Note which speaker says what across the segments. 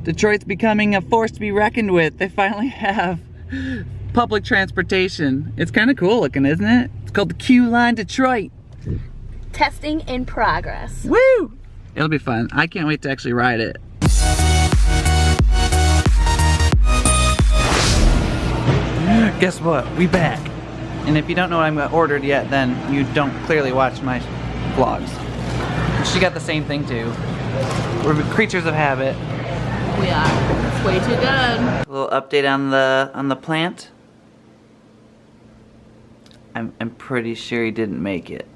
Speaker 1: Detroit's becoming a force to be reckoned with. They finally have public transportation. It's kind of cool looking, isn't it? It's called the Q Line Detroit.
Speaker 2: Testing in progress.
Speaker 1: Woo! It'll be fun. I can't wait to actually ride it. Guess what? We back. And if you don't know what I'm ordered yet, then you don't clearly watch my vlogs. She got the same thing too. We're creatures of habit.
Speaker 2: We are. It's way too good.
Speaker 1: A little update on the plant. I'm pretty sure he didn't make it.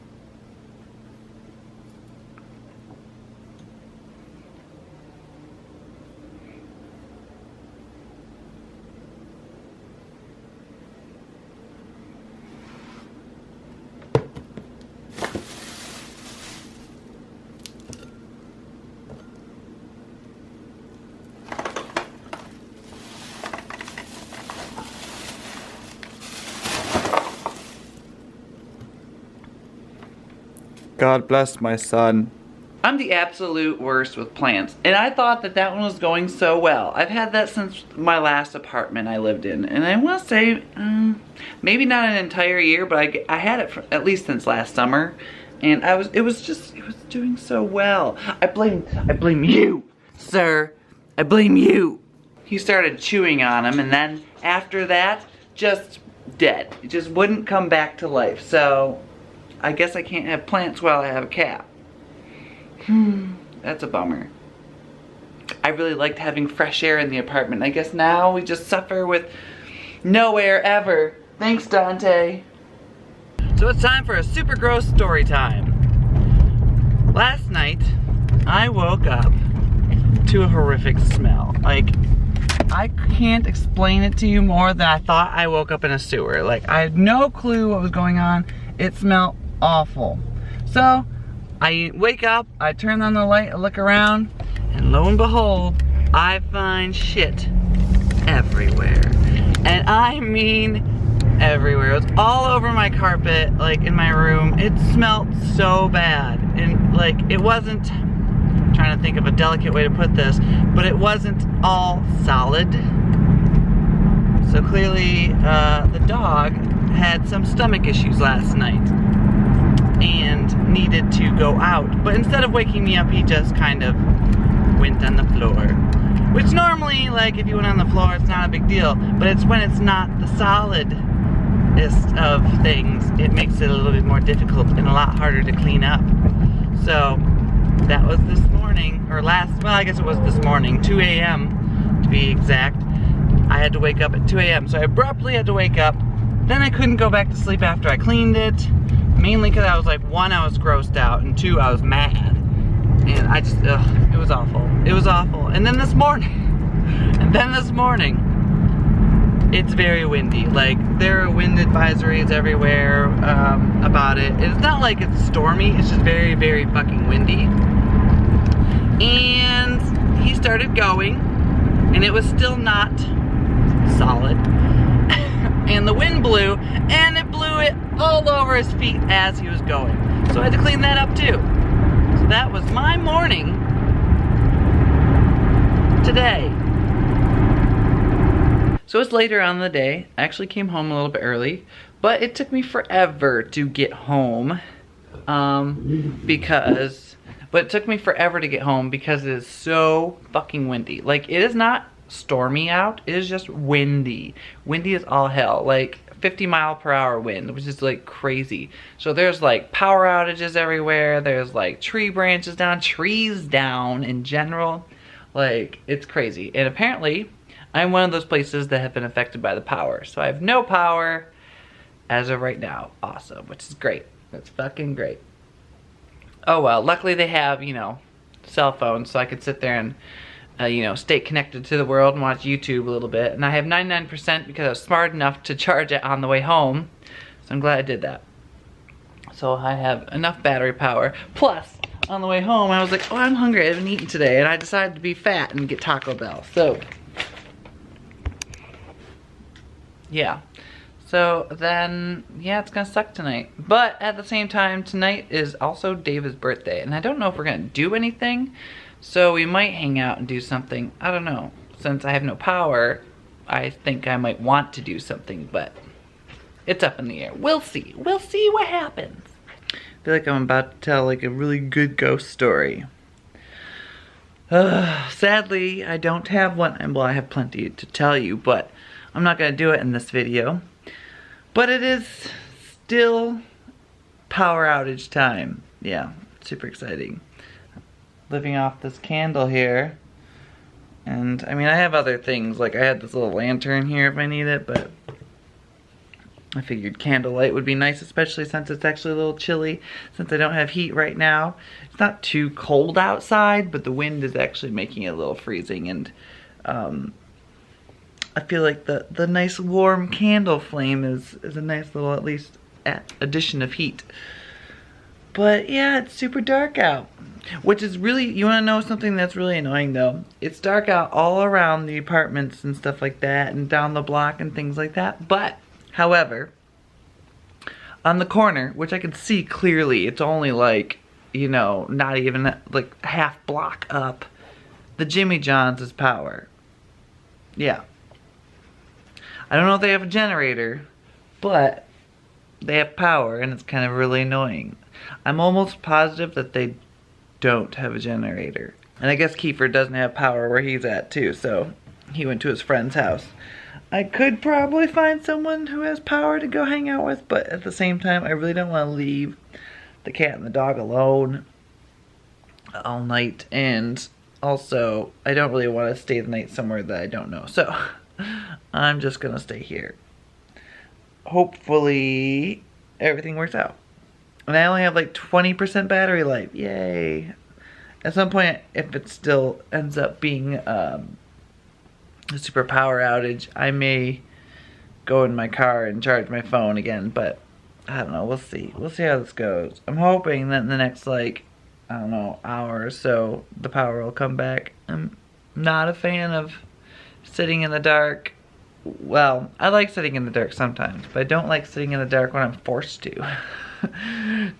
Speaker 1: God bless my son. I'm the absolute worst with plants, and I thought that that one was going so well. I've had that since my last apartment I lived in, and I want to say maybe not an entire year, but I had it for at least since last summer, and it was doing so well. I blame you, sir. I blame you. He started chewing on him, and then after that, just dead. It just wouldn't come back to life. So I guess I can't have plants while I have a cat. That's a bummer. I really liked having fresh air in the apartment. I guess now we just suffer with no air ever. Thanks, Dante. So it's time for a super gross story time. Last night, I woke up to a horrific smell. Like, I can't explain it to you more than I thought I woke up in a sewer. Like, I had no clue what was going on. It smelled awful. So I wake up, I turn on the light, I look around, and lo and behold, I find shit everywhere. And I mean everywhere. It was all over my carpet, like in my room. It smelled so bad. And like, it wasn't, I'm trying to think of a delicate way to put this, but it wasn't all solid. So clearly the dog had some stomach issues last night and needed to go out. But instead of waking me up, he just kind of went on the floor. Which normally, like, if you went on the floor, it's not a big deal. But it's when it's not the solidest of things, it makes it a little bit more difficult and a lot harder to clean up. So that was this morning, or well, I guess it was this morning, 2 a.m. to be exact. I had to wake up at 2 a.m. So I abruptly had to wake up. Then I couldn't go back to sleep after I cleaned it. Mainly because I was like, 1, I was grossed out, and 2, I was mad. And I just, it was awful. It was awful. And then this morning, it's very windy. Like, there are wind advisories everywhere about it. It's not like it's stormy, it's just very, very fucking windy. And he started going, and it was still not solid. And the wind blew, and it blew it all over his feet as he was going. So I had to clean that up too. So that was my morning today. So it's later on in the day. I actually came home a little bit early, but it took me forever to get home because it is so fucking windy. Like, it is not stormy out, it is just windy. Windy is all hell, like 50-mile-per-hour wind, which is like crazy. So there's like power outages everywhere, there's like tree branches down, trees down in general. Like, it's crazy. And apparently I'm one of those places that have been affected by the power. So I have no power as of right now. Awesome, which is great. That's fucking great. Oh well, luckily they have, you know, cell phones, so I could sit there and you know, stay connected to the world and watch YouTube a little bit. And I have 99% because I was smart enough to charge it on the way home. So I'm glad I did that. So I have enough battery power. Plus, on the way home, I was like, oh, I'm hungry, I haven't eaten today. And I decided to be fat and get Taco Bell. So, yeah. So then, yeah, it's gonna suck tonight. But at the same time, tonight is also David's birthday. And I don't know if we're gonna do anything. So we might hang out and do something. I don't know. Since I have no power, I think I might want to do something, but it's up in the air. We'll see. We'll see what happens. I feel like I'm about to tell like a really good ghost story. Sadly, I don't have one. Well, I have plenty to tell you, but I'm not going to do it in this video. But it is still power outage time. Yeah, super exciting. Living off this candle here. And, I mean, I have other things. Like, I had this little lantern here if I need it, but I figured candlelight would be nice, especially since it's actually a little chilly, since I don't have heat right now. It's not too cold outside, but the wind is actually making it a little freezing, and I feel like the nice warm candle flame is a nice little, at least, addition of heat. But yeah, it's super dark out. Which is really, you wanna know something that's really annoying though? It's dark out all around the apartments and stuff like that, and down the block and things like that. But, however, on the corner, which I can see clearly, it's only like, you know, not even like a half block up, the Jimmy John's is power. Yeah. I don't know if they have a generator, but they have power, and it's kind of really annoying. I'm almost positive that they don't have a generator. And I guess Kiefer doesn't have power where he's at too, so he went to his friend's house. I could probably find someone who has power to go hang out with, but at the same time, I really don't want to leave the cat and the dog alone all night. And also, I don't really want to stay the night somewhere that I don't know. So, I'm just gonna stay here. Hopefully, everything works out. And I only have like 20% battery life. Yay. At some point, if it still ends up being a super power outage, I may go in my car and charge my phone again. But I don't know. We'll see. We'll see how this goes. I'm hoping that in the next, like, I don't know, hour or so, the power will come back. I'm not a fan of sitting in the dark. Well, I like sitting in the dark sometimes, but I don't like sitting in the dark when I'm forced to.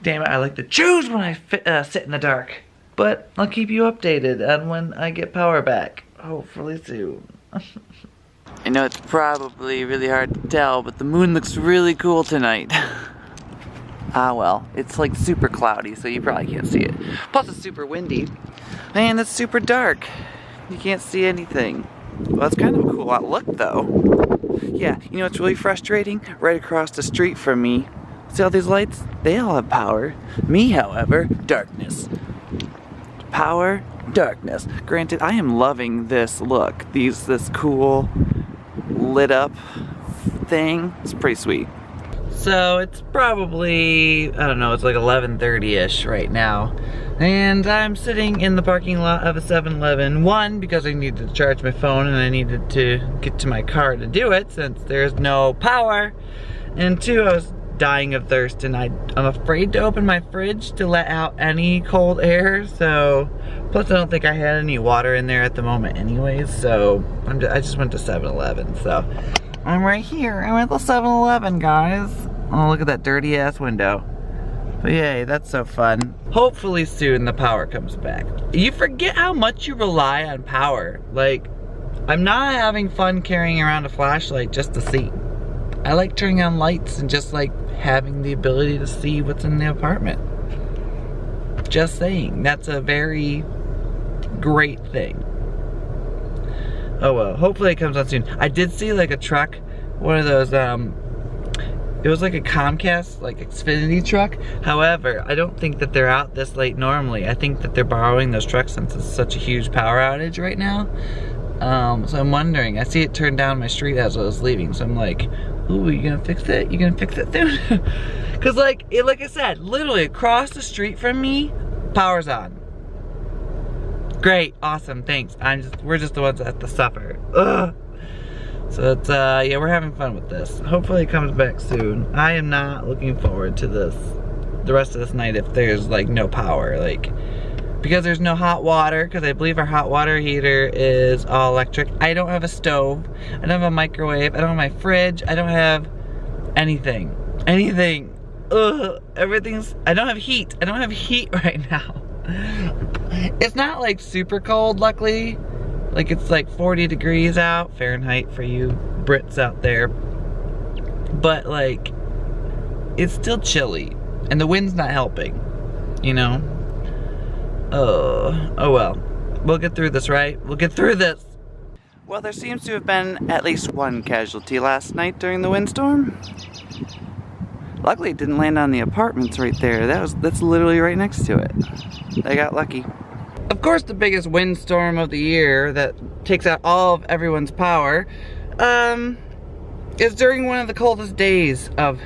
Speaker 1: Damn it, I like to choose when I sit in the dark. But I'll keep you updated on when I get power back. Hopefully soon. I know it's probably really hard to tell, but the moon looks really cool tonight. Ah well, it's like super cloudy, so you probably can't see it. Plus it's super windy. Man, it's super dark. You can't see anything. Well, it's kind of a cool outlook though. Yeah, you know what's really frustrating? Right across the street from me, see all these lights? They all have power. Me, however, darkness. Power, darkness. Granted, I am loving this look. This cool lit up thing. It's pretty sweet. So it's probably, I don't know, it's like 11:30-ish right now. And I'm sitting in the parking lot of a 7-Eleven. One, because I needed to charge my phone and I needed to get to my car to do it since there's no power. And two, I was dying of thirst and I'm afraid to open my fridge to let out any cold air. So, plus I don't think I had any water in there at the moment anyways. So, I just went to 7-Eleven. So, I'm right here. I'm at the 7-Eleven, guys. Oh, look at that dirty ass window. But yay, that's so fun. Hopefully soon the power comes back. You forget how much you rely on power. Like, I'm not having fun carrying around a flashlight just to see. I like turning on lights and just like having the ability to see what's in the apartment. Just saying, that's a very great thing. Oh well, hopefully it comes on soon. I did see like a truck, one of those, it was like a Comcast, like Xfinity truck. However, I don't think that they're out this late normally. I think that they're borrowing those trucks since it's such a huge power outage right now. So I'm wondering, I see it turned down my street as I was leaving, so I'm like, ooh, you gonna fix it? You gonna fix it soon? Cause like I said, literally across the street from me, power's on. Great, awesome, thanks. We're just the ones that have to suffer. Ugh. So it's, yeah, we're having fun with this. Hopefully it comes back soon. I am not looking forward to this, the rest of this night if there's like no power, like, because there's no hot water, because I believe our hot water heater is all electric. I don't have a stove, I don't have a microwave, I don't have my fridge, I don't have anything. Anything. Ugh, everything's, I don't have heat right now. It's not like super cold, luckily. Like it's like 40 degrees out, Fahrenheit for you Brits out there. But like, it's still chilly. And the wind's not helping, you know? Oh well. We'll get through this, right? We'll get through this. Well, there seems to have been at least one casualty last night during the windstorm. Luckily it didn't land on the apartments right there. That's literally right next to it. They got lucky. Of course, the biggest windstorm of the year that takes out all of everyone's power is during one of the coldest days of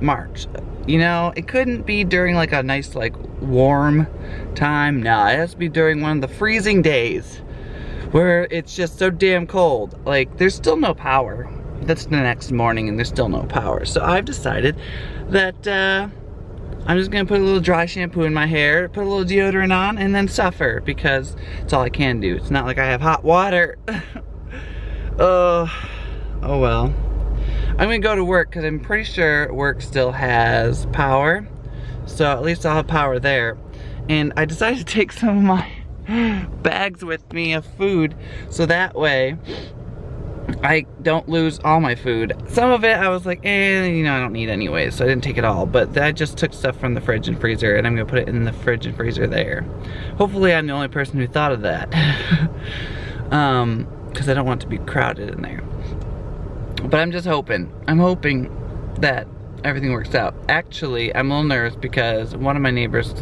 Speaker 1: March. You know, it couldn't be during like a nice like warm time. No, it has to be during one of the freezing days where it's just so damn cold. Like, there's still no power. That's the next morning and there's still no power. So I've decided that I'm just gonna put a little dry shampoo in my hair, put a little deodorant on, and then suffer, because it's all I can do. It's not like I have hot water. Oh well. I'm gonna go to work because I'm pretty sure work still has power. So at least I'll have power there. And I decided to take some of my bags with me of food so that way I don't lose all my food. Some of it I was like, you know, I don't need anyway, so I didn't take it all. But I just took stuff from the fridge and freezer, and I'm gonna put it in the fridge and freezer there. Hopefully I'm the only person who thought of that. Because I don't want to be crowded in there. But I'm just hoping. I'm hoping that everything works out. Actually, I'm a little nervous because one of my neighbors,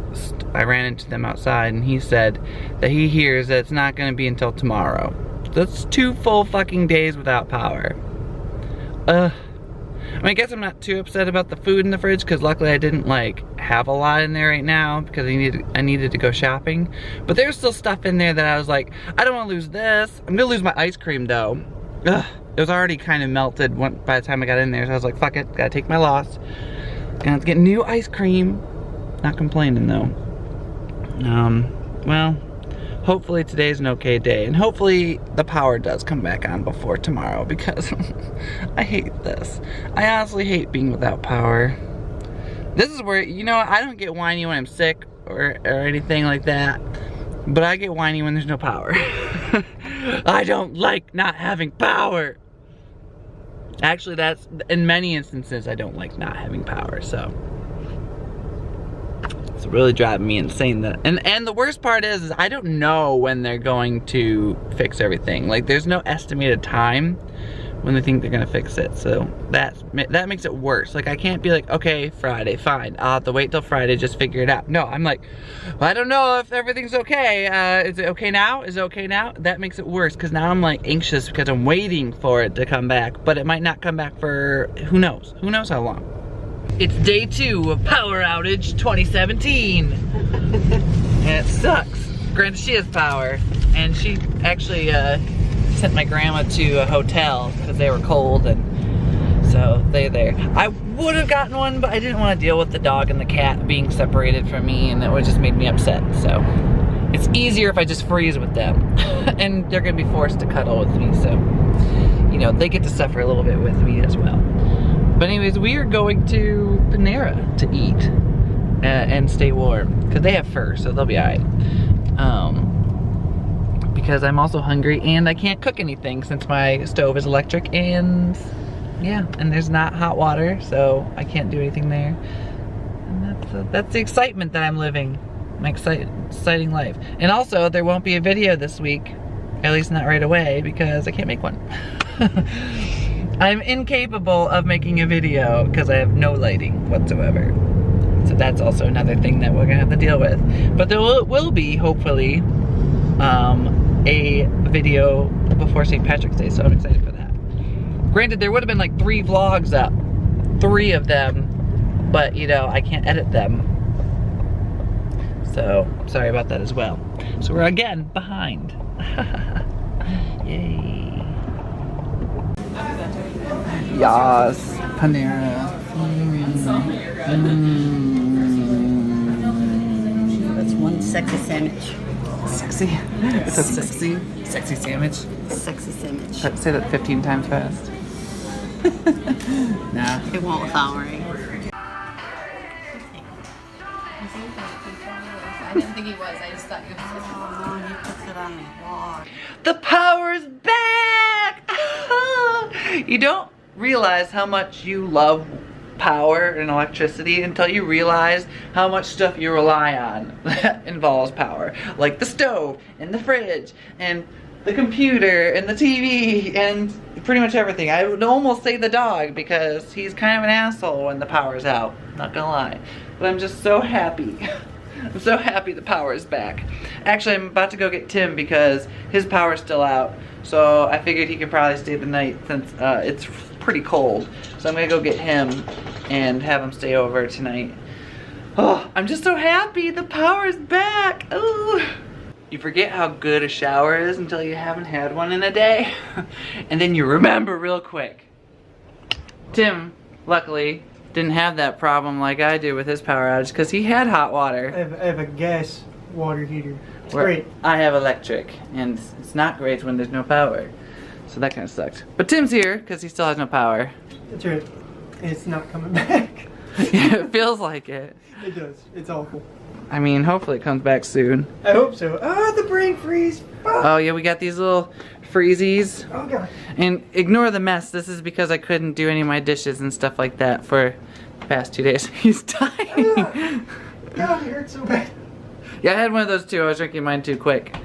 Speaker 1: I ran into them outside, and he said that he hears that it's not gonna be until tomorrow. That's 2 full fucking days without power. I mean, I guess I'm not too upset about the food in the fridge because luckily I didn't like have a lot in there right now because I needed to go shopping. But there's still stuff in there that I was like, I don't want to lose this. I'm gonna lose my ice cream though. Ugh, it was already kind of melted by the time I got in there, so I was like, fuck it, gotta take my loss. Gonna have to get new ice cream. Not complaining though. Well, hopefully today's an okay day, and hopefully the power does come back on before tomorrow, because I hate this. I honestly hate being without power. This is where, you know, I don't get whiny when I'm sick or anything like that, but I get whiny when there's no power. I don't like not having power. Actually, that's, in many instances, I don't like not having power, so. It's really driving me insane that, and the worst part is I don't know when they're going to fix everything. Like, there's no estimated time when they think they're gonna fix it, so that makes it worse. Like, I can't be like, okay, Friday, fine, I'll have to wait till Friday, just figure it out. No, I'm like, well, I don't know if everything's okay. Is it okay now? Is it okay now? That makes it worse, because now I'm like anxious because I'm waiting for it to come back, but it might not come back for, who knows how long. It's day 2 of Power Outage 2017. And it sucks. Granted, she has power, and she actually sent my grandma to a hotel because they were cold, and so they're there. I would have gotten one, but I didn't want to deal with the dog and the cat being separated from me, and that would just made me upset. So it's easier if I just freeze with them. And they're gonna be forced to cuddle with me, so you know, they get to suffer a little bit with me as well. But anyways, we are going to Panera to eat and stay warm, because they have fur, so they'll be alright. Because I'm also hungry and I can't cook anything since my stove is electric, and yeah, and there's not hot water, so I can't do anything there. And that's the excitement that I'm living, my exciting life. And also, there won't be a video this week, at least not right away, because I can't make one. I'm incapable of making a video because I have no lighting whatsoever. So that's also another thing that we're gonna have to deal with. But there will be, hopefully, a video before St. Patrick's Day, so I'm excited for that. Granted, there would have been like 3 vlogs up, 3 of them, but you know, I can't edit them. So, sorry about that as well. So we're again behind. Yay. Yas, Panera.
Speaker 3: That's one sexy sandwich.
Speaker 1: Sexy? It's a sexy sandwich?
Speaker 3: Sexy sandwich.
Speaker 1: Say that 15 times fast. Nah.
Speaker 3: It won't with Valerie.
Speaker 2: didn't think he was. I just thought you were.
Speaker 3: Oh, no, he puts it on the vlog.
Speaker 1: The power's back! You don't realize how much you love power and electricity until you realize how much stuff you rely on that involves power. Like the stove, and the fridge, and the computer, and the TV, and pretty much everything. I would almost say the dog because he's kind of an asshole when the power's out. Not gonna lie. But I'm just so happy. I'm so happy the power is back. Actually, I'm about to go get Tim because his power's still out. So I figured he could probably stay the night since it's pretty cold. So I'm gonna go get him and have him stay over tonight. Oh, I'm just so happy the power's back. Ooh. You forget how good a shower is until you haven't had one in a day. And then you remember real quick. Tim, luckily, didn't have that problem like I do with his power outage because he had hot water.
Speaker 4: I have a gas water heater. It's great.
Speaker 1: I have electric, and it's not great when there's no power. So that kind of sucked. But Tim's here because he still has no power.
Speaker 4: That's right. It's not coming back.
Speaker 1: Yeah, it feels like it.
Speaker 4: It does. It's awful.
Speaker 1: I mean, hopefully it comes back soon.
Speaker 4: I hope so. Oh, the brain freeze.
Speaker 1: Oh yeah, we got these little freezies.
Speaker 4: Oh god.
Speaker 1: And ignore the mess. This is because I couldn't do any of my dishes and stuff like that for the past 2 days. He's dying.
Speaker 4: God, it hurts so bad.
Speaker 1: Yeah, I had one of those too. I was drinking mine too quick.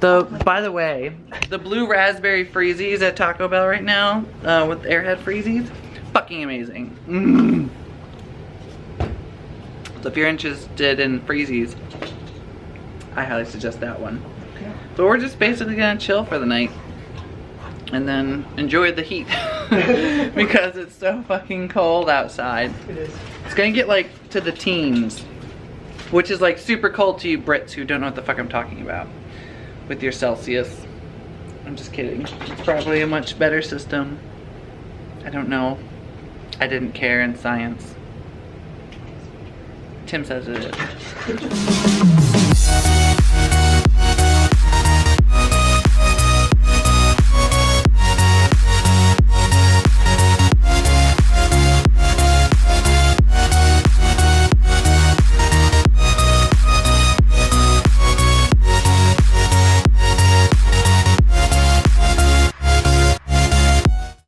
Speaker 1: Though, by the way, the blue raspberry freezies at Taco Bell right now, with Airhead freezies, fucking amazing. Mm. So if you're interested in freezies, I highly suggest that one.
Speaker 4: Okay.
Speaker 1: So we're just basically gonna chill for the night and then enjoy the heat because it's so fucking cold outside.
Speaker 4: It is.
Speaker 1: It's gonna get like to the teens, which is like super cold to you Brits who don't know what the fuck I'm talking about with your Celsius. I'm just kidding. It's probably a much better system. I don't know. I didn't care in science. Tim says it is.